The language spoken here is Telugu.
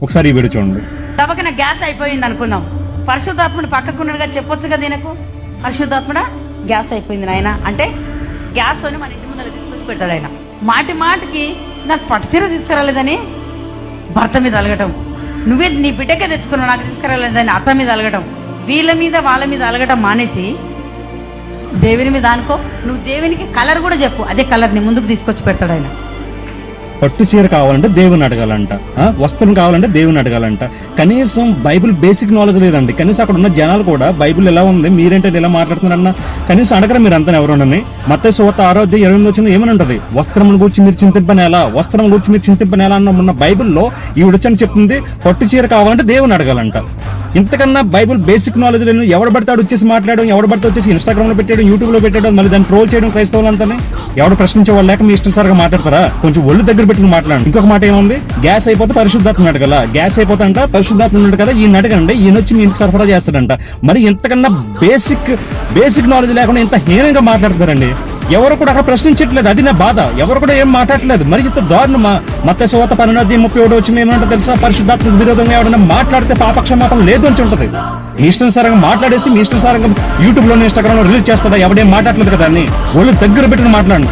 ఒకసారి ఈ వీడియో చూడండి. తప్పకన గ్యాస్ అయిపోయింది అనుకుందాం, పరిశుద్ధాత్ముడు పక్కకున్నాడుగా చెప్పొచ్చు కదా దీనకు, పరిశుద్ధాత్ముడా గ్యాస్ అయిపోయింది నాయన అంటే గ్యాస్ అని మన ఇంటి ముందర తీసుకొచ్చి పెడతాడు ఆయన. మాటి మాటికి నాకు పట్టుచీర తీసుకురాలేదని భర్త మీద అలగటం, నువ్వే నీ బిడ్డకే తెచ్చుకున్నావు నాకు తీసుకురాలేదని అత్త మీద అలగటం, వీళ్ళ మీద వాళ్ళ మీద అలగటం మానేసి దేవుని మీద అనుకో. నువ్వు దేవునికి కలర్ కూడా చెప్పు, అదే కలర్ ని ముందుకు తీసుకొచ్చి పెడతాడు ఆయన. పట్టు చీర కావాలంటే దేవుని అడగాలంట, వస్త్రం కావాలంటే దేవుని అడగాలంట. కనీసం బైబిల్ బేసిక్ నాలెడ్జ్ లేదండి. కనీసం అక్కడ ఉన్న జనాలు కూడా బైబిల్ ఎలా ఉంది మీరేంటే ఇలా మాట్లాడుతున్నారన్న కనీసం అడగరా మీరు అంతా ఎవరుండని. మత్తయి సువార్త 6:28 ఏమని ఉంటది, వస్త్రం గురించి మీరు చింతింపని ఎలా, వస్త్రం గురించి మీరు చింతింపని ఎలా అన్న ఉన్న బైబిల్లో ఈవిడొచ్చని చెప్తుంది పట్టు చీర కావాలంటే దేవుని అడగాలంట. ఇంతకన్నా బైబిల్ బేసిక్ నాలెడ్జ్ లేని ఎవడు పడతాడు వచ్చేసి మాట్లాడడం, ఎవడు పడితే వచ్చేసి ఇన్స్టాగ్రామ్ లో పెట్టాడు, యూట్యూబ్ లో పెట్టాడు, మళ్ళీ దాన్ని ట్రోల్ చేయడం క్రైస్తవులంతా. ఎవడు ప్రశ్నించే వాళ్ళు లేక మీ ఇష్టం సార్గా మాట్లాడతారా? కొంచెం ఒళ్ళు దగ్గర పెట్టుకుని మాట్లాడండి. ఇంకొక మాట ఏముంది, గ్యాస్ అయిపోతే పరిశుద్ధాత్మ అడగల, గ్యాస్ అయిపోతే అంట పరిశుద్ధాత్మ ఉన్నాడు కదా ఈయన అడగండి, ఈయన వచ్చి మీ ఇంటికి సరఫరా చేస్తాడంట. మరి ఇంతకన్నా బేసిక్ నాలెడ్జ్ లేకుండా ఇంత హీనంగా మాట్లాడతారండి. ఎవరు కూడా అక్కడ ప్రశ్నించట్లేదు, అది నా బాధ. ఎవరు కూడా ఏం మాట్లాడలేదు. మరి ఇంత దారుణమా? మత్తయి సువార్త 12:37 ఏమంటే తెలుసా, పరిశుద్ధాత్మకు విరోధంగా ఎవరైనా మాట్లాడితే పాపక్షమాపణ లేదు అని ఉంటుంది. మీ ఇష్టానుసారంగా మాట్లాడేసి మీ ఇష్టానుసారంగా యూట్యూబ్ లో ఇన్స్టాగ్రామ్ లో రిలీజ్ చేస్తాడా? ఎవడేం మాట్లాడలేదు కదా అని ఒళ్ళు దగ్గర పెట్టుకుని మాట్లాడండి.